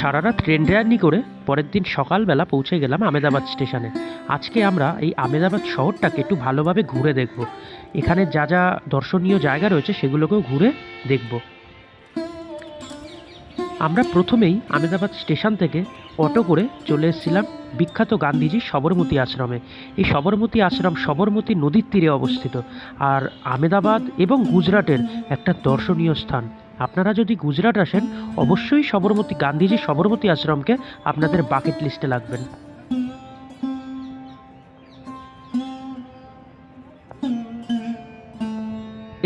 সারা রাত train journey করে পরের দিন সকালবেলা পৌঁছে গেলাম আমেদাবাদ স্টেশনে। আজকে আমরা এই আমেদাবাদ শহরটাকে একটু ভালোভাবে ঘুরে দেখব। এখানে যা যা দর্শনীয় জায়গা রয়েছে সেগুলোকেও ঘুরে দেখব। আমরা প্রথমেই আমেদাবাদ স্টেশন থেকে অটো করে চলে এসেছিলাম বিখ্যাত গান্ধীজি সবরমতী আশ্রমে। এই সবরমতী আশ্রম সবরমতী নদীর তীরে অবস্থিত, আর আমেদাবাদ এবং গুজরাটের একটা দর্শনীয় স্থান। আপনারা যদি গুজরাট আসেন অবশ্যই গান্ধীজি সবরমতী আশ্রমকে আপনাদের বাকেট লিস্টে রাখবেন।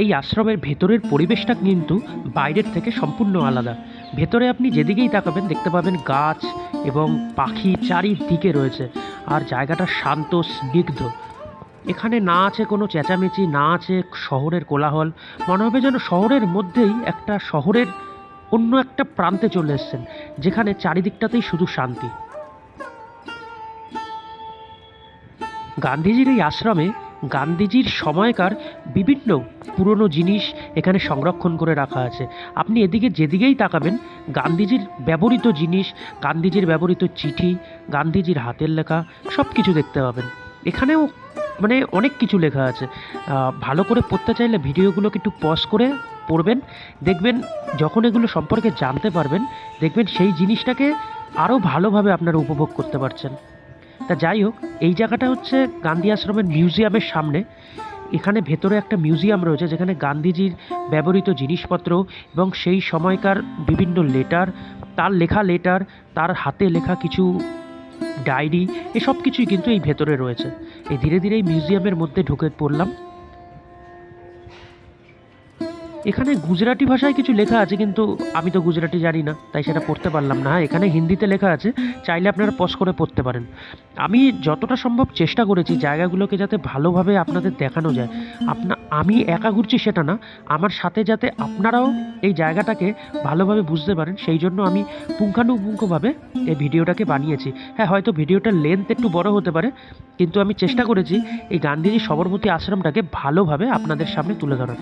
এই আশ্রমের ভেতরের পরিবেশটা কিন্তু বাইরের থেকে সম্পূর্ণ আলাদা। ভেতরে আপনি যেদিকেই তাকাবেন দেখতে পাবেন গাছ এবং পাখি চারিদিকে রয়েছে, আর জায়গাটা শান্ত স্নিগ্ধ। এখানে না আছে কোনো চেঁচামেচি, না আছে শহরের কোলাহল। মনে হবে যেন শহরের মধ্যেই একটা শহরের অন্য একটা প্রান্তে চলে এসেছেন, যেখানে চারিদিকটাতেই শুধু শান্তি। গান্ধীজির এই আশ্রমে গান্ধীজির সময়কার বিভিন্ন পুরনো জিনিস এখানে সংরক্ষণ করে রাখা আছে। আপনি এদিকে যেদিকেই তাকাবেন গান্ধীজির ব্যবহৃত জিনিস, গান্ধীজির ব্যবহৃত চিঠি, গান্ধীজির হাতের লেখা সব কিছু দেখতে পাবেন। এখানেও অনেক কিছু লেখা আছে। ভালো করে পড়তে চাইলে ভিডিওগুলোকে একটু পজ করে পড়বেন, দেখবেন যখন এগুলো সম্পর্কে জানতে পারবেন দেখবেন সেই জিনিসটাকে আরও ভালোভাবে আপনারা উপভোগ করতে পারছেন। তা যাই হোক, এই জায়গাটা হচ্ছে গান্ধী আশ্রমের মিউজিয়ামের সামনে। এখানে ভেতরে একটা মিউজিয়াম রয়েছে যেখানে গান্ধীজির ব্যবহৃত জিনিসপত্র এবং সেই সময়কার বিভিন্ন লেটার, তার লেখা লেটার, তার হাতে লেখা কিছু ডায়েরি, এসব কিছুই কিন্তু এই ভেতরে রয়েছে। এই ধীরে ধীরে এই মিউজিয়ামের মধ্যে ঢুকে পড়লাম। এখানে গুজরাটি ভাষায় কিছু লেখা আছে, কিন্তু আমি তো গুজরাটি জানি না, তাই সেটা পড়তে পারলাম না। এখানে হিন্দিতে লেখা আছে, চাইলে আপনারা পজ করে পড়তে পারেন। আমি যতটা সম্ভব চেষ্টা করেছি জায়গাগুলোকে যাতে ভালোভাবে আপনাদের দেখানো যায়। আমি একা ঘুরছি সেটা না, আমার সাথে যাতে আপনারাও এই জায়গাটাকে ভালোভাবে বুঝতে পারেন, সেই জন্য আমি পুঙ্খানুপুঙ্খভাবে এই ভিডিওটাকে বানিয়েছি। হ্যাঁ, হয়তো ভিডিওটার লেন্থ একটু বড় হতে পারে, কিন্তু আমি চেষ্টা করেছি এই গান্ধীজি সবরমতী আশ্রমটাকে ভালোভাবে আপনাদের সামনে তুলে ধরার।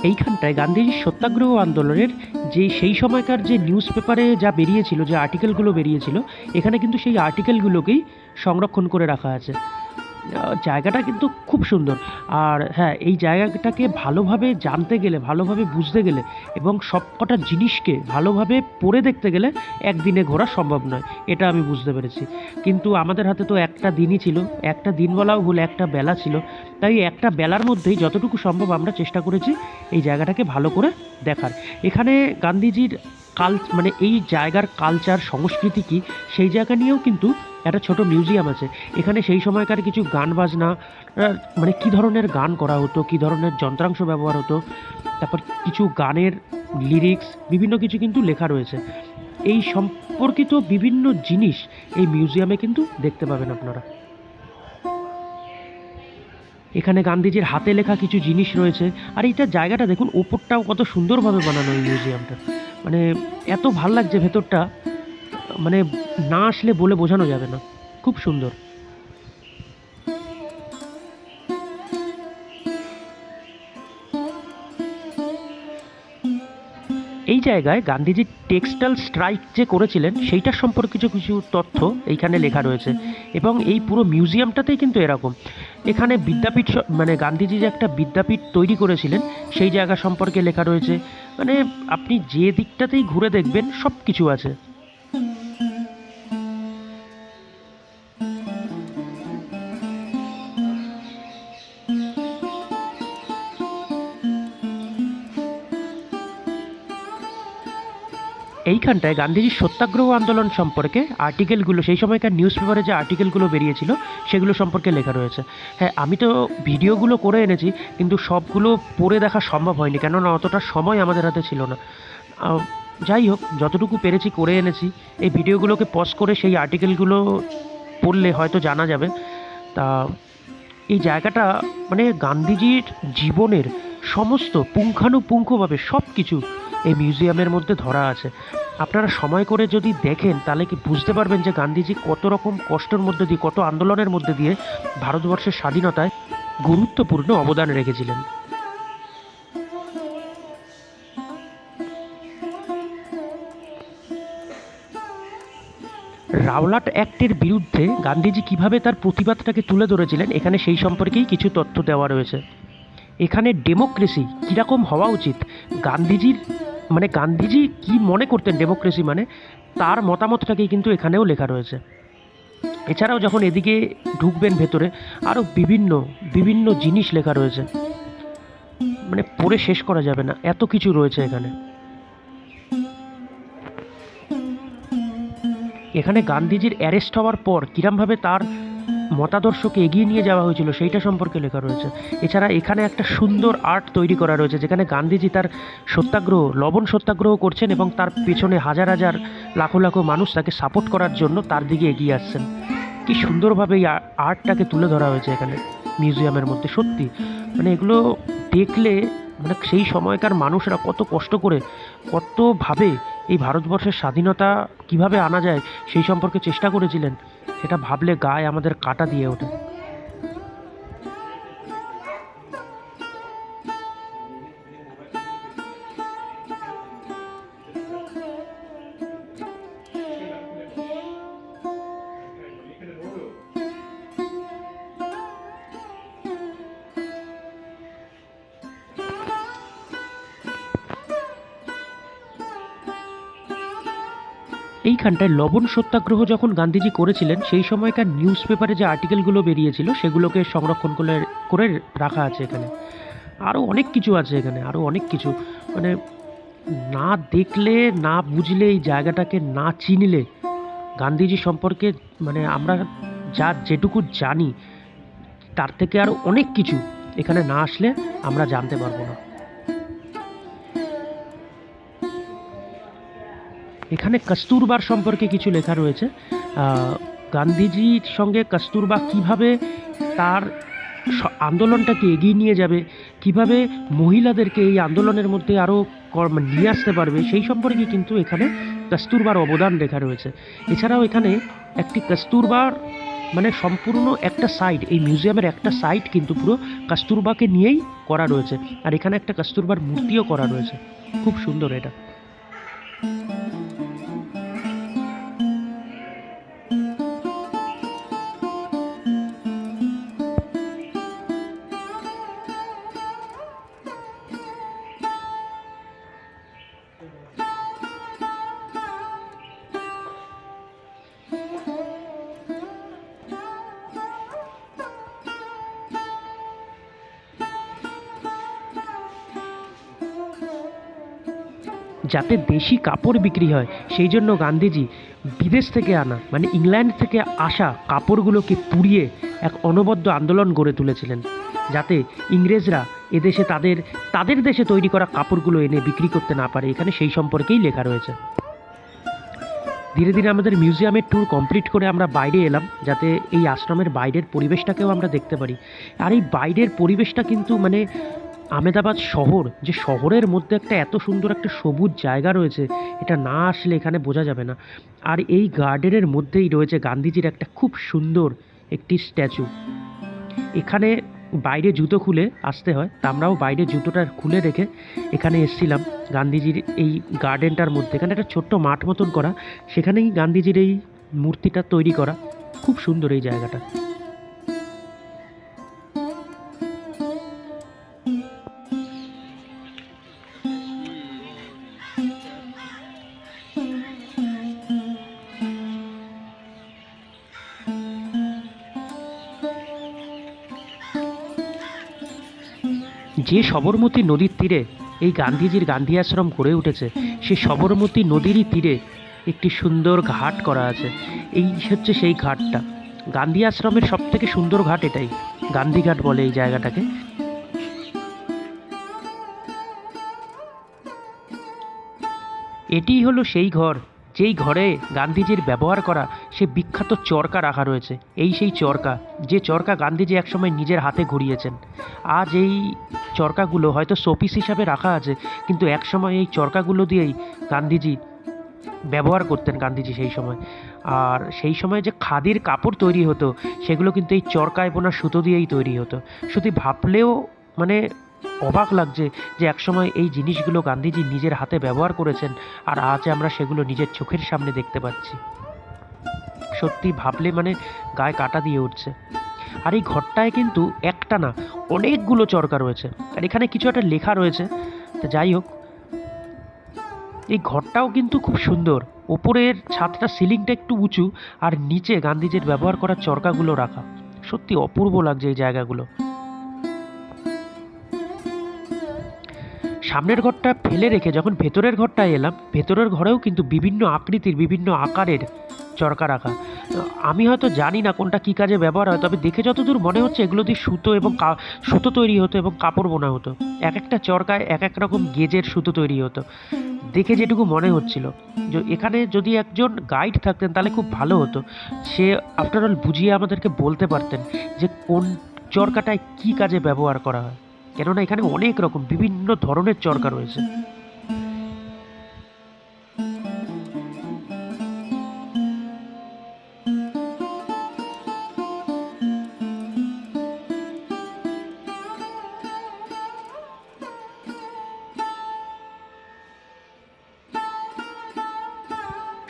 এইখানটায় গান্ধীজির সত্যাগ্রহ আন্দোলনের সেই সময়কার যে নিউজ পেপারে যা বেরিয়েছিল, যে আর্টিকেলগুলো বেরিয়েছিল, এখানে কিন্তু সেই আর্টিকেলগুলোকেই সংরক্ষণ করে রাখা আছে। জায়গাটা কিন্তু খুব সুন্দর। আর হ্যাঁ, এই জায়গাটাকে ভালোভাবে জানতে গেলে, ভালোভাবে বুঝতে গেলে এবং সবকটা জিনিসকে ভালোভাবে পড়ে দেখতে গেলে একদিনে ঘোরা সম্ভব নয়, এটা আমি বুঝতে পেরেছি। কিন্তু আমাদের হাতে তো একটা দিনই ছিল, একটা দিন বলাও ভুল, একটা বেলা ছিল। তাই একটা বেলার মধ্যেই যতটুকু সম্ভব আমরা চেষ্টা করেছি এই জায়গাটাকে ভালো করে দেখার। এখানে গান্ধীজির এই জায়গার কালচার, সংস্কৃতি কী সেই জায়গা নিয়েও কিন্তু একটা ছোট মিউজিয়াম আছে। এখানে সেই সময়কার কিছু গান বাজনা, কী ধরনের গান করা হতো, কী ধরনের যন্ত্রাংশ ব্যবহার হতো, তারপর কিছু গানের লিরিক্স, বিভিন্ন কিছু কিন্তু লেখা রয়েছে। এই সম্পর্কিত বিভিন্ন জিনিস এই মিউজিয়ামে কিন্তু দেখতে পাবেন আপনারা। এখানে গান্ধীজির হাতে লেখা কিছু জিনিস রয়েছে। আর এইটা জায়গাটা দেখুন, ওপরটাও কত সুন্দরভাবে বানানো এই মিউজিয়ামটা। এত ভাল লাগছে ভেতরটা, না আসলে বলে বোঝানো যাবে না, খুব সুন্দর। এই জায়গায় গান্ধীজি টেক্সটাইল স্ট্রাইক যে করেছিলেন সেইটার সম্পর্কে কিছু তথ্য এইখানে লেখা রয়েছে। এবং এই পুরো মিউজিয়ামটাতেই কিন্তু এরকম। এখানে বিদ্যাপীঠ, গান্ধীজি যে একটা বিদ্যাপীঠ তৈরি করেছিলেন সেই জায়গা সম্পর্কে লেখা রয়েছে। আপনি যে দিকটাতেই ঘুরে দেখবেন সব কিছু আছে। এইখানটায় গান্ধীজির সত্যাগ্রহ আন্দোলন সম্পর্কে আর্টিকেলগুলো, সেই সময়কার নিউজ পেপারে যে আর্টিকেলগুলো বেরিয়েছিল সেগুলো সম্পর্কে লেখা রয়েছে। হ্যাঁ, আমি তো ভিডিওগুলো করে এনেছি, কিন্তু সবগুলো পড়ে দেখা সম্ভব হয়নি, কেননা অতটা সময় আমাদের হাতে ছিল না। যাই হোক, যতটুকু পেরেছি করে এনেছি। এই ভিডিওগুলোকে পজ করে সেই আর্টিকেলগুলো পড়লে হয়তো জানা যাবে। তা এই জায়গাটা গান্ধীজির জীবনের সমস্ত পুঙ্খানুপুঙ্খভাবে সব কিছু এই মিউজিয়ামের মধ্যে ধরা আছে। আপনারা সময় করে যদি দেখেন তাহলে কি বুঝতে পারবেন যে গান্ধীজি কত রকম কষ্টের মধ্যে দিয়ে, কত আন্দোলনের মধ্যে দিয়ে ভারতবর্ষের স্বাধীনতায় গুরুত্বপূর্ণ অবদান রেখেছিলেন। রাওলাট অ্যাক্টের বিরুদ্ধে গান্ধীজি কিভাবে তার প্রতিবাদটাকে তুলে ধরেছিলেন এখানে সেই সম্পর্কেই কিছু তথ্য দেওয়া রয়েছে। এখানে ডেমোক্রেসি কীরকম হওয়া উচিত, গান্ধীজির গান্ধীজি কি মনে করতেন ডেমোক্রেসি মানে, তার মতামতটাকেই কিন্তু এখানেও লেখা রয়েছে। এছাড়াও যখন এদিকে ঢুকবেন ভেতরে আরও বিভিন্ন বিভিন্ন জিনিস লেখা রয়েছে, পড়ে শেষ করা যাবে না, এত কিছু রয়েছে এখানে। এখানে গান্ধীজির অ্যারেস্ট হওয়ার পর কিরমভাবে তার মতাদর্শকে এগিয়ে নিয়ে যাওয়া হয়েছিল সেইটা সম্পর্কে লেখা রয়েছে। এছাড়া এখানে একটা সুন্দর আর্ট তৈরি করা রয়েছে যেখানে গান্ধীজি তার সত্যাগ্রহ, লবণ সত্যাগ্রহ করছেন এবং তার পেছনে হাজার হাজার লাখো লাখো মানুষ তাকে সাপোর্ট করার জন্য তার দিকে এগিয়ে আসছেন। কি সুন্দরভাবে এই আর্টটাকে তুলে ধরা হয়েছে এখানে মিউজিয়ামের মধ্যে। সত্যি এগুলো দেখলে সেই সময়কার মানুষরা কত কষ্ট করে, কতভাবে এই ভারতবর্ষের স্বাধীনতা কিভাবে আনা যায় সেই সম্পর্কে চেষ্টা করেছিলেন, সেটা ভাবলে গায়ে আমাদের কাঁটা দিয়ে ওঠে। এইখানটায় লবণ সত্যাগ্রহ যখন গান্ধীজি করেছিলেন সেই সময়কার নিউজ পেপারে যে আর্টিকেলগুলো বেরিয়েছিল সেগুলোকে সংরক্ষণ করে করে রাখা আছে এখানে। আরও অনেক কিছু আছে এখানে, আরও অনেক কিছু না দেখলে, না বুঝলে, এই জায়গাটাকে না চিনলে গান্ধীজি সম্পর্কে আমরা যেটুকু জানি তার থেকে আরও অনেক কিছু এখানে না আসলে আমরা জানতে পারবো না। এখানে কস্তুরবার সম্পর্কে কিছু লেখা রয়েছে। গান্ধীজির সঙ্গে কস্তুরবা কিভাবে তার আন্দোলনটাকে এগিয়ে নিয়ে যাবে, কিভাবে মহিলাদেরকে এই আন্দোলনের মধ্যে আরও নিয়ে আসতে পারবে, সেই সম্পর্কে কিন্তু এখানে কস্তুরবার অবদান লেখা রয়েছে। এছাড়াও এখানে একটি কস্তুরবার সম্পূর্ণ একটা সাইড, এই মিউজিয়ামের একটা সাইড কিন্তু পুরো কস্তুরবাকে নিয়েই করা রয়েছে। আর এখানে একটা কস্তুরবার মূর্তিও করা রয়েছে, খুব সুন্দর এটা। যাতে দেশি কাপড় বিক্রি হয় সেই জন্য গান্ধীজি বিদেশ থেকে আনা ইংল্যান্ড থেকে আসা কাপড়গুলোকে পুড়িয়ে এক অনবদ্য আন্দোলন গড়ে তুলেছিলেন, যাতে ইংরেজরা এদেশে তাদের দেশে তৈরি করা কাপড়গুলো এনে বিক্রি করতে না পারে। এখানে সেই সম্পর্কেই লেখা রয়েছে। ধীরে ধীরে আমাদের মিউজিয়ামের ট্যুর কমপ্লিট করে আমরা বাইরে এলাম, যাতে এই আশ্রমের বাইরের পরিবেশটাকেও আমরা দেখতে পারি। আর এই বাইরের পরিবেশটা কিন্তু আমেদাবাদ শহর, যে শহরের মধ্যে একটা এত সুন্দর একটা সবুজ জায়গা রয়েছে, এটা না আসলে এখানে বোঝা যাবে না। আর এই গার্ডেনের মধ্যেই রয়েছে গান্ধীজির একটা খুব সুন্দর একটি স্ট্যাচু। এখানে বাইরে জুতো খুলে আসতে হয়, তা আমরাও বাইরে জুতোটা খুলে রেখে এখানে এসেছিলাম গান্ধীজির এই গার্ডেনটার মধ্যে। এখানে একটা ছোট্ট মাঠ মতন করা, সেখানেই গান্ধীজির এই মূর্তিটা তৈরি করা। খুব সুন্দর এই জায়গাটা। যে সবরমতী নদীর তীরে এই গান্ধীজির গান্ধী আশ্রম গড়ে উঠেছে, সেই সবরমতী নদীরই তীরে একটি সুন্দর ঘাট করা আছে। এই হচ্ছে সেই ঘাটটা। গান্ধী আশ্রমের সবথেকে সুন্দর ঘাট এটাই, গান্ধীঘাট বলে এই জায়গাটাকে। এটিই হলো সেই ঘর, যেই ঘরে গান্ধীজির ব্যবহার করা সে বিখ্যাত চরকা রাখা রয়েছে। এই সেই চরকা, যে চরকা গান্ধীজি একসময় নিজের হাতে ঘুরিয়েছেন। আজ এই চরকাগুলো হয়তো শোপিস হিসাবে রাখা আছে, কিন্তু একসময় এই চরকাগুলো দিয়েই গান্ধীজি ব্যবহার করতেন গান্ধীজি সেই সময়। আর সেই সময় যে খাদির কাপড় তৈরি হতো সেগুলো কিন্তু এই চরকায় বোনা সুতো দিয়েই তৈরি হতো। শুধু ভাবলেও অবাক লাগছে যে একসময় এই জিনিসগুলো গান্ধীজি নিজের হাতে ব্যবহার করেছেন, আর আজ আমরা সেগুলো নিজের চোখের সামনে দেখতে পাচ্ছি। সত্যি ভাবলে মানে গায়ে কাঁটা দিয়ে উঠছে। আর এই ঘরটায় কিন্তু একটা না, অনেকগুলো চরকা রয়েছে। আর এখানে কিছু একটা লেখা রয়েছে। তো যাই হোক, এই ঘরটাও কিন্তু খুব সুন্দর। ওপরের ছাদটা, সিলিংটা একটু উঁচু, আর নিচে গান্ধীজির ব্যবহার করা চরকাগুলো রাখা। সত্যি অপূর্ব লাগছে এই জায়গাগুলো। সামনের ঘরটা ফেলে রেখে যখন ভেতরের ঘরটায় এলাম, ভেতরের ঘরেও কিন্তু বিভিন্ন আকৃতির, বিভিন্ন আকারের চরকা রাখা। আমি হয়তো জানি না কোনটা কী কাজে ব্যবহার হয়, তবে দেখে যতদূর মনে হচ্ছে এগুলো দিয়ে সুতো এবং সুতো তৈরি হতো এবং কাপড় বোনা হতো। এক একটা চরকায় এক এক রকম গেজের সুতো তৈরি হতো, দেখে যেটুকু মনে হচ্ছিল। যে এখানে যদি একজন গাইড থাকতেন তাহলে খুব ভালো হতো। সে আফটার অল বুঝিয়ে আমাদেরকে বলতে পারতেন যে কোন চরকাটায় কী কাজে ব্যবহার করা হয়, কেননা এখানে অনেক রকম বিভিন্ন ধরনের চরকা রয়েছে।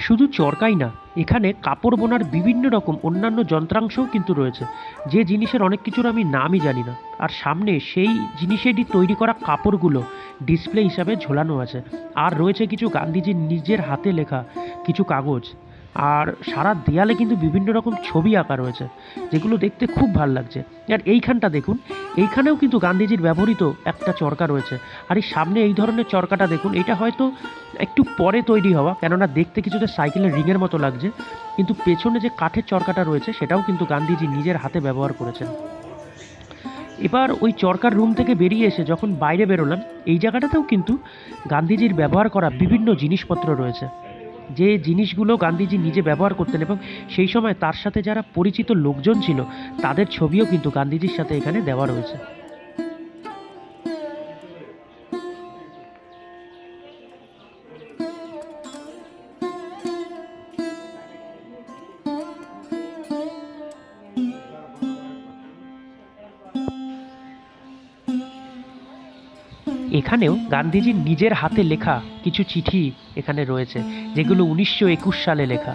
শুধু চরকাই না, এখানে কাপড় বোনার বিভিন্ন রকম অন্যান্য যন্ত্রাংশও কিন্তু রয়েছে, যে জিনিসের অনেক কিছুর আমি নামই জানি না। আর সামনে সেই জিনিসেরই তৈরি করা কাপড়গুলো ডিসপ্লে হিসাবে ঝোলানো আছে। আর রয়েছে কিছু গান্ধীজির নিজের হাতে লেখা কিছু কাগজ। আর সারা দেয়ালে কিন্তু বিভিন্ন রকম ছবি আঁকা রয়েছে, যেগুলো দেখতে খুব ভাল লাগছে। আর এইখানটা দেখুন, এইখানেও কিন্তু গান্ধীজির ব্যবহৃত একটা চরকা রয়েছে। আর এই সামনে এই ধরনের চরকাটা দেখুন, এটা হয়তো একটু পরে তৈরি হওয়া, কেননা দেখতে কিছুটা সাইকেলের রিংয়ের মতো লাগছে, কিন্তু পেছনে যে কাঠের চরকাটা রয়েছে সেটাও কিন্তু গান্ধীজি নিজের হাতে ব্যবহার করেছেন। এবার ওই চরকার রুম থেকে বেরিয়ে এসে যখন বাইরে বেরোলাম, এই জায়গাটাতেও কিন্তু গান্ধীজির ব্যবহার করা বিভিন্ন জিনিসপত্র রয়েছে, যে জিনিসগুলো গান্ধীজি নিজে ব্যবহার করতেন, এবং সেই সময় তার সাথে যারা পরিচিত লোকজন ছিল তাদের ছবিও কিন্তু গান্ধীজির সাথে এখানে দেওয়া রয়েছে। এখানেও গান্ধীজির নিজের হাতে লেখা কিছু চিঠি এখানে রয়েছে, যেগুলো 1921 সালে লেখা।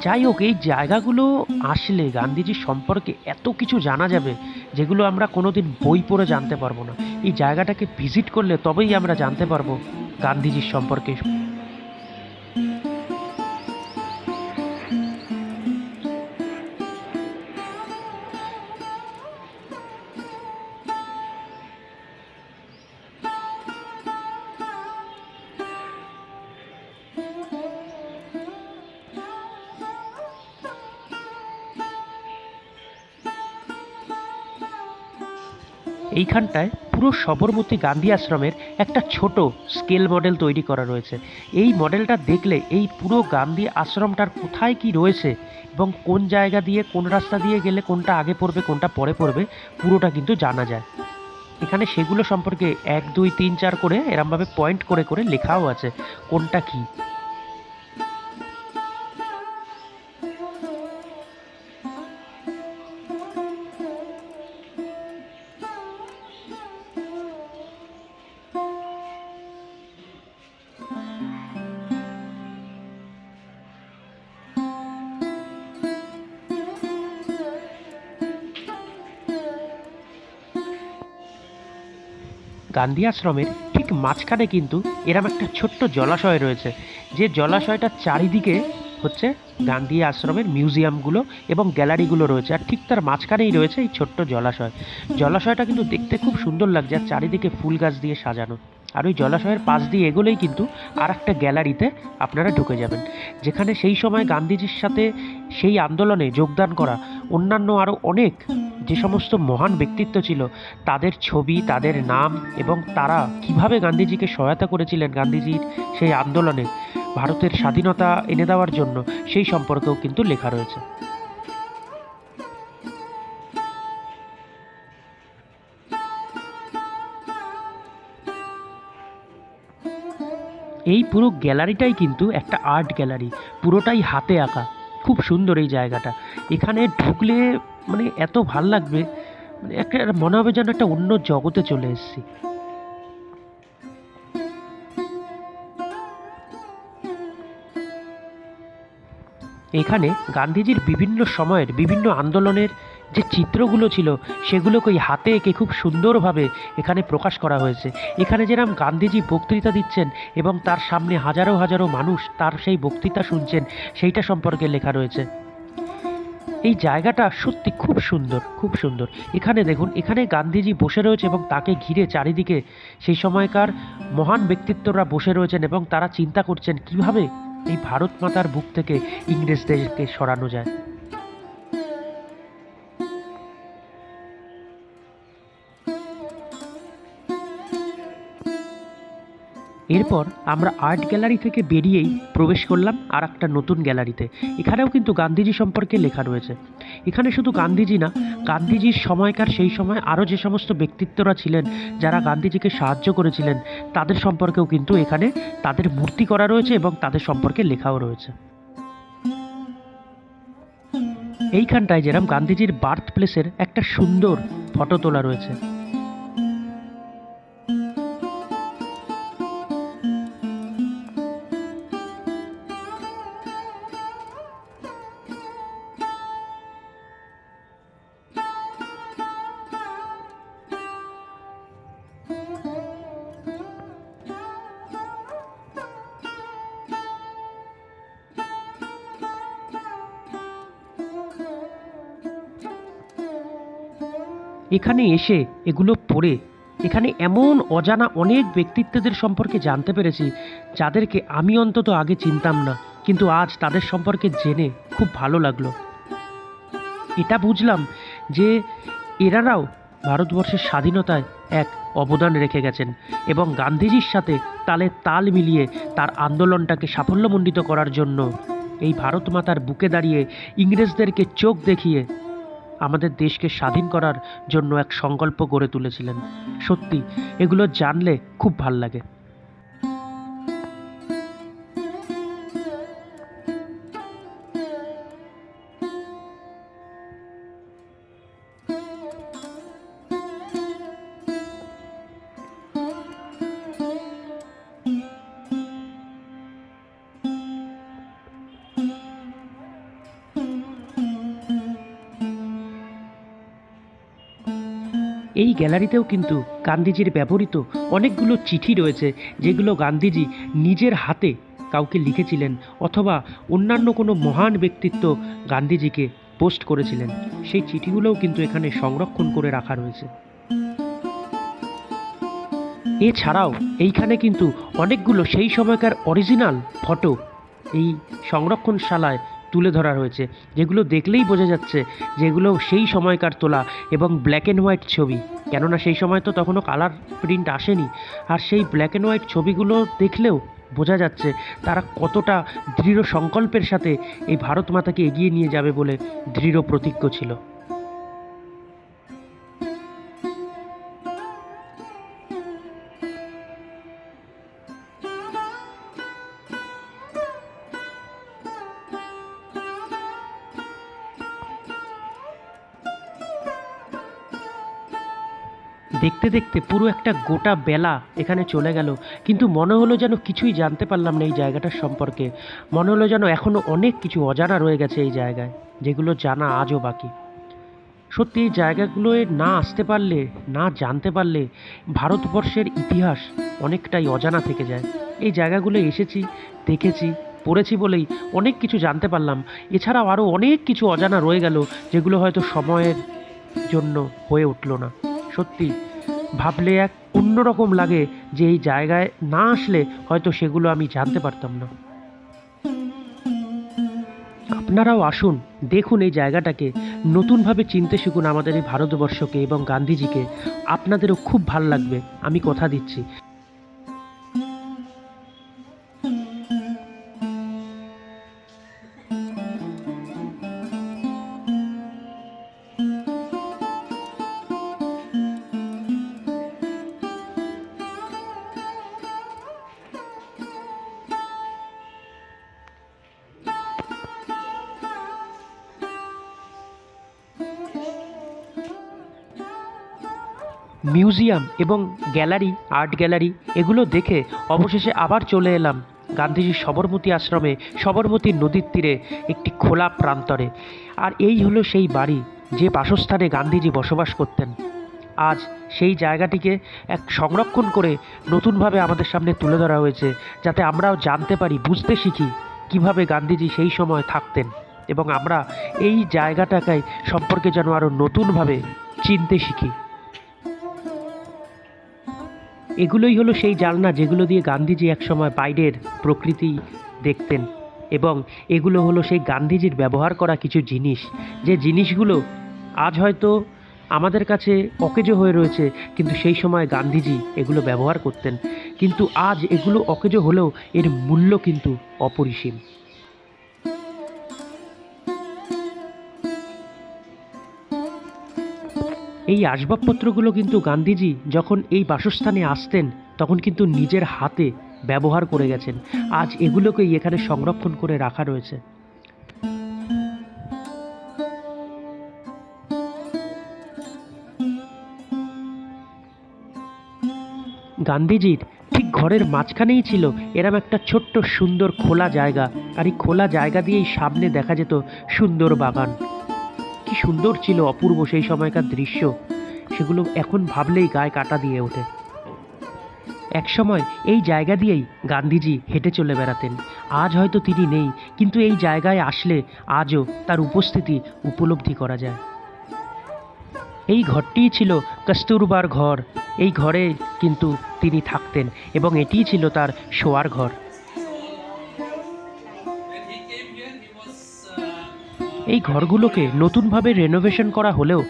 যাই হোক, এই জায়গাগুলো আসলে গান্ধীজির সম্পর্কে এত কিছু জানা যাবে, যেগুলো আমরা কোনোদিন বই পড়ে জানতে পারবো না। এই জায়গাটাকে ভিজিট করলে তবেই আমরা জানতে পারবো গান্ধীজির সম্পর্কে। এইখানটায় পুরো সবরমতী গান্ধী আশ্রমের একটা ছোট স্কেল মডেল তৈরি করা রয়েছে। এই মডেলটা দেখলে এই পুরো গান্ধী আশ্রমটার কোথায় কি রয়েছে এবং কোন জায়গা দিয়ে, কোন রাস্তা দিয়ে গেলে কোনটা আগে পড়বে কোনটা পরে পড়বে, পুরোটা কিন্তু জানা যায়। এখানে সেগুলো সম্পর্কে 1 2 3 4 করে এরমভাবে পয়েন্ট করে করে লেখাও আছে কোনটা কি। গান্ধী আশ্রমের ঠিক মাঝখানে কিন্তু এরম একটা ছোট্ট জলাশয় রয়েছে, যে জলাশয়টার চারিদিকে হচ্ছে গান্ধী আশ্রমের মিউজিয়ামগুলো এবং গ্যালারিগুলো রয়েছে, আর ঠিক তার মাঝখানেই রয়েছে এই ছোট্ট জলাশয়। জলাশয়টা কিন্তু দেখতে খুব সুন্দর লাগছে, আর চারিদিকে ফুল গাছ দিয়ে সাজানো। আর ওই জলাশয়ের পাশ দিয়ে এগোলেই কিন্তু আর একটা গ্যালারিতে আপনারা ঢুকে যাবেন, যেখানে সেই সময় গান্ধীজির সাথে সেই আন্দোলনে যোগদান করা অন্যান্য আরও অনেক যে সমস্ত মহান ব্যক্তিত্ব ছিল, তাদের ছবি, তাদের নাম, এবং তারা কিভাবে গান্ধীজিকে সহায়তা করেছিলেন গান্ধীজির সেই আন্দোলনে ভারতের স্বাধীনতা এনে দেওয়ার জন্য, সেই সম্পর্কেও কিন্তু লেখা রয়েছে। এই পুরো গ্যালারিটাই কিন্তু একটা আর্ট গ্যালারি, পুরোটাই হাতে আঁকা। খুব সুন্দর এই জায়গাটা। এখানে ঢুকলে মানে এত ভাল লাগবে, মানে একটা মনে হবে যেন একটা অন্য জগতে চলে এসেছি। এখানে গান্ধীজির বিভিন্ন সময়ের বিভিন্ন আন্দোলনের যে চিত্রগুলো ছিল সেগুলোকে হাতে এঁকে খুব সুন্দরভাবে এখানে প্রকাশ করা হয়েছে। এখানে যেরকম গান্ধীজি বক্তৃতা দিচ্ছেন এবং তার সামনে হাজারো হাজারো মানুষ তার সেই বক্তৃতা শুনছেন, সেইটা সম্পর্কে লেখা রয়েছে। এই জায়গাটা সত্যি খুব সুন্দর, খুব সুন্দর। এখানে দেখুন, এখানে গান্ধীজি বসে রয়েছে এবং তাকে ঘিরে চারিদিকে সেই সময়কার মহান ব্যক্তিত্বরা বসে রয়েছেন এবং তারা চিন্তা করছেন কিভাবে এই ভারত মাতার বুক থেকে ইংরেজদেরকে সরানো যায়। এরপর আমরা আর্ট গ্যালারি থেকে বেরিয়েই প্রবেশ করলাম আর একটা নতুন গ্যালারিতে। এখানেও কিন্তু গান্ধীজি সম্পর্কে লেখা রয়েছে। এখানে শুধু গান্ধীজি না, গান্ধীজির সময়কার সেই সময় আরও যে সমস্ত ব্যক্তিত্বরা ছিলেন যারা গান্ধীজিকে সাহায্য করেছিলেন তাদের সম্পর্কেও কিন্তু এখানে তাদের মূর্তি করা রয়েছে এবং তাদের সম্পর্কে লেখাও রয়েছে। এইখানটায় যেরকম গান্ধীজির বার্থ প্লেসের একটা সুন্দর ফটো তোলা রয়েছে। এখানে এসে এগুলো পড়ে এখানে এমন অজানা অনেক ব্যক্তিত্বদের সম্পর্কে জানতে পেরেছি যাদেরকে আমি অন্তত আগে চিনতাম না, কিন্তু আজ তাদের সম্পর্কে জেনে খুব ভালো লাগলো। এটা বুঝলাম যে এনারাও ভারতবর্ষের স্বাধীনতায় এক অবদান রেখে গেছেন এবং গান্ধীজির সাথে তালে তাল মিলিয়ে তার আন্দোলনটাকে সাফল্যমণ্ডিত করার জন্য এই ভারত মাতার বুকে দাঁড়িয়ে ইংরেজদেরকে চোখ দেখিয়ে আমাদের দেশকে স্বাধীন করার জন্য এক সংকল্প গড়ে তুলেছিলেন। সত্যি এগুলো জানলে খুব ভাল লাগে। এই গ্যালারিতেও কিন্তু গান্ধীজির ব্যবহৃত অনেকগুলো চিঠি রয়েছে যেগুলো গান্ধীজি নিজের হাতে কাউকে লিখেছিলেন অথবা অন্যান্য কোনো মহান ব্যক্তিত্ব গান্ধীজিকে পোস্ট করেছিলেন। সেই চিঠিগুলোও কিন্তু এখানে সংরক্ষণ করে রাখা রয়েছে। এছাড়াও এইখানে কিন্তু অনেকগুলো সেই সময়কার অরিজিনাল ফটো এই সংরক্ষণশালায় তুলে ধরা হয়েছে, যেগুলো দেখলেই বোঝা যাচ্ছে যেগুলো সেই সময়কার তোলা এবং ব্ল্যাক অ্যান্ড হোয়াইট ছবি। কেননা সেই সময় তো তখনও কালার প্রিন্ট আসেনি, আর সেই ব্ল্যাক অ্যান্ড হোয়াইট ছবিগুলো দেখলেও বোঝা যাচ্ছে তারা কতটা দৃঢ় সংকল্পের সাথে এই ভারত মাতাকে এগিয়ে নিয়ে যাবে বলে দৃঢ় প্রতিজ্ঞ ছিল। দেখতে দেখতে পুরো একটা গোটা বেলা এখানে চলে গেল, কিন্তু মনে হলো যেন কিছুই জানতে পারলাম না এই জায়গাটার সম্পর্কে। মনে হলো যেন এখনও অনেক কিছু অজানা রয়ে গেছে এই জায়গায়, যেগুলো জানা আজও বাকি। সত্যি এই জায়গাগুলোয় না আসতে পারলে, না জানতে পারলে ভারতবর্ষের ইতিহাস অনেকটাই অজানা থেকে যায়। এই জায়গাগুলো এসেছি, দেখেছি, পড়েছি বলেই অনেক কিছু জানতে পারলাম। এছাড়াও আরও অনেক কিছু অজানা রয়ে গেল যেগুলো হয়তো সময়ের জন্য হয়ে উঠল না। সত্যি ভাবলে এক অন্যরকম লাগে যে এই জায়গায় না আসলে হয়তো সেগুলো আমি জানতে পারতাম না। আপনারাও আসুন, দেখুন এই জায়গাটাকে, নতুনভাবে চিনতে শিখুন আমাদের এই ভারতবর্ষকে এবং গান্ধীজিকে। আপনাদেরও খুব ভাল লাগবে, আমি কথা দিচ্ছি। মিউজিয়াম এবং গ্যালারি, আর্ট গ্যালারি এগুলো দেখে অবশেষে আবার চলে এলাম গান্ধীজির সবরমতী আশ্রমে, সবরমতী নদীর তীরে একটি খোলা প্রান্তরে। আর এই হলো সেই বাড়ি, যে বাসস্থানে গান্ধীজি বসবাস করতেন। আজ সেই জায়গাটিকে সংরক্ষণ করে নতুনভাবে আমাদের সামনে তুলে ধরা হয়েছে, যাতে আমরাও জানতে পারি, বুঝতে শিখি কিভাবে গান্ধীজি সেই সময় থাকতেন, এবং আমরা এই জায়গাটাকে সম্পর্কে যেন আরও নতুনভাবে চিনতে শিখি। এগুলোই হলো সেই জানলা যেগুলো দিয়ে গান্ধীজি একসময় বাইরের প্রকৃতি দেখতেন, এবং এগুলো হলো সেই গান্ধীজির ব্যবহার করা কিছু জিনিস, যে জিনিসগুলো আজ হয়তো আমাদের কাছে অকেজো হয়ে রয়েছে, কিন্তু সেই সময় গান্ধীজি এগুলো ব্যবহার করতেন। কিন্তু আজ এগুলো অকেজো হলেও এর মূল্য কিন্তু অপরিসীম। এই আসবাবপত্রগুলো কিন্তু গান্ধীজি যখন এই বাসস্থানে আসতেন তখন কিন্তু নিজের হাতে ব্যবহার করে গেছেন। আজ এগুলোকেই এখানে সংরক্ষণ করে রাখা রয়েছে। গান্ধীজির ঠিক ঘরের মাঝখানেই ছিল এরম একটা ছোট্ট সুন্দর খোলা জায়গা, আর এই খোলা জায়গা দিয়েই সামনে দেখা যেত সুন্দর বাগান। কি সুন্দর ছিল, অপূর্ব সেই সময়কার দৃশ্য, সেগুলো এখন ভাবলেই গায়ে কাঁটা দিয়ে ওঠে। একসময় এই জায়গা দিয়েই গান্ধীজি হেঁটে চলে বেড়াতেন। আজ হয়তো তিনি নেই, কিন্তু এই জায়গায় আসলে আজও তার উপস্থিতি উপলব্ধি করা যায়। এই ঘরটিই ছিল কস্তুরবার ঘর। এই ঘরে কিন্তু তিনি থাকতেন, এবং এটিই ছিল তার শোয়ার ঘর। এই ঘরগুলোকে নতুনভাবে রেনোভেশন করা হলেও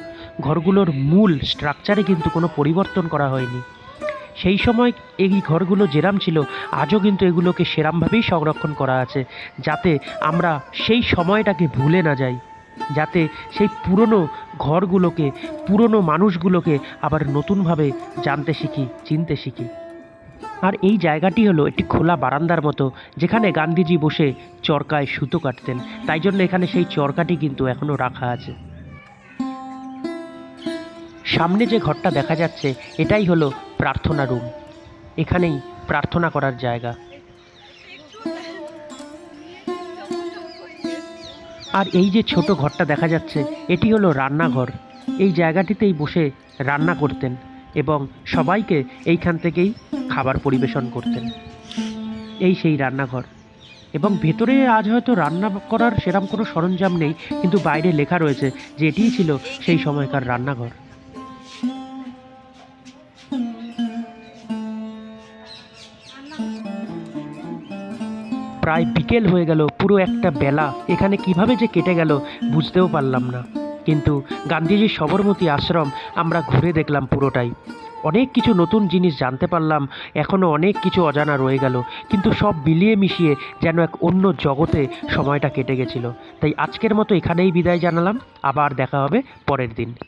ঘরগুলোর মূল স্ট্রাকচারে কিন্তু কোনো পরিবর্তন করা হয়নি। সেই সময় এই ঘরগুলো যেরাম ছিল আজও কিন্তু এগুলোকে সেরামভাবেই সংরক্ষণ করা আছে, যাতে আমরা সেই সময়টাকে ভুলে না যাই, যাতে সেই পুরনো ঘরগুলোকে, পুরনো মানুষগুলোকে আবার নতুনভাবে জানতে শিখি, চিনতে শিখি। আর এই জায়গাটি হলো একটি খোলা বারান্দার মতো, যেখানে গান্ধীজি বসে চরকায় সুতো কাটতেন। তাই জন্য এখানে সেই চরকাটি কিন্তু এখনও রাখা আছে। সামনে যে ঘরটা দেখা যাচ্ছে এটাই হলো প্রার্থনা রুম। এখানেই প্রার্থনা করার জায়গা। আর এই যে ছোট ঘরটা দেখা যাচ্ছে এটি হলো রান্নাঘর। এই জায়গাটিতেই বসে রান্না করতেন এবং সবাইকে এইখান থেকেই খাবার পরিবেশন করতেন। এই সেই রান্নাঘর, এবং ভেতরে আজ হয়তো রান্না করার সেরকম কোনো সরঞ্জাম নেই, কিন্তু বাইরে লেখা রয়েছে যে এটিই ছিল সেই সময়কার রান্নাঘর। প্রায় বিকেল হয়ে গেল, পুরো একটা বেলা এখানে কিভাবে যে কেটে গেল বুঝতেও পারলাম না। কিন্তু গান্ধীজির সবরমতী আশ্রম আমরা ঘুরে দেখলাম পুরোটাই। অনেক কিছু নতুন জিনিস জানতে পারলাম, এখনও অনেক কিছু অজানা রয়ে গেল, কিন্তু সব মিলিয়ে মিশিয়ে যেন এক অন্য জগতে সময়টা কেটে গেছিল। তাই আজকের মতো এখানেই বিদায় জানালাম, আবার দেখা হবে পরের দিন।